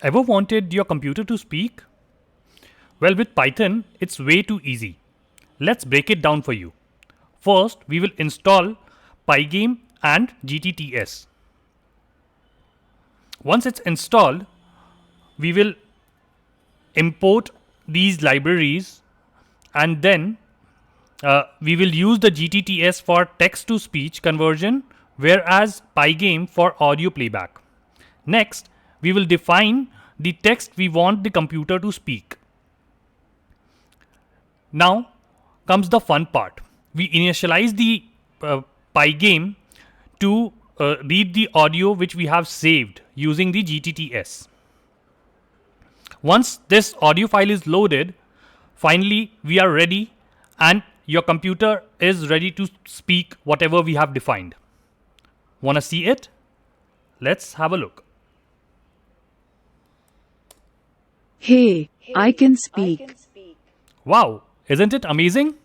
Ever wanted your computer to speak? Well, with Python, it's way too easy. Let's break it down for you. First, we will install Pygame and GTTS. Once it's installed, we will import these libraries, and then we will use the GTTS for text to speech conversion, whereas Pygame for audio playback. Next, we will define the text we want the computer to speak. Now comes the fun part. We initialize the Pygame to read the audio which we have saved using the GTTS. Once this audio file is loaded, finally we are ready and your computer is ready to speak whatever we have defined. Wanna see it? Let's have a look. Hey, I can speak. Wow, isn't it amazing?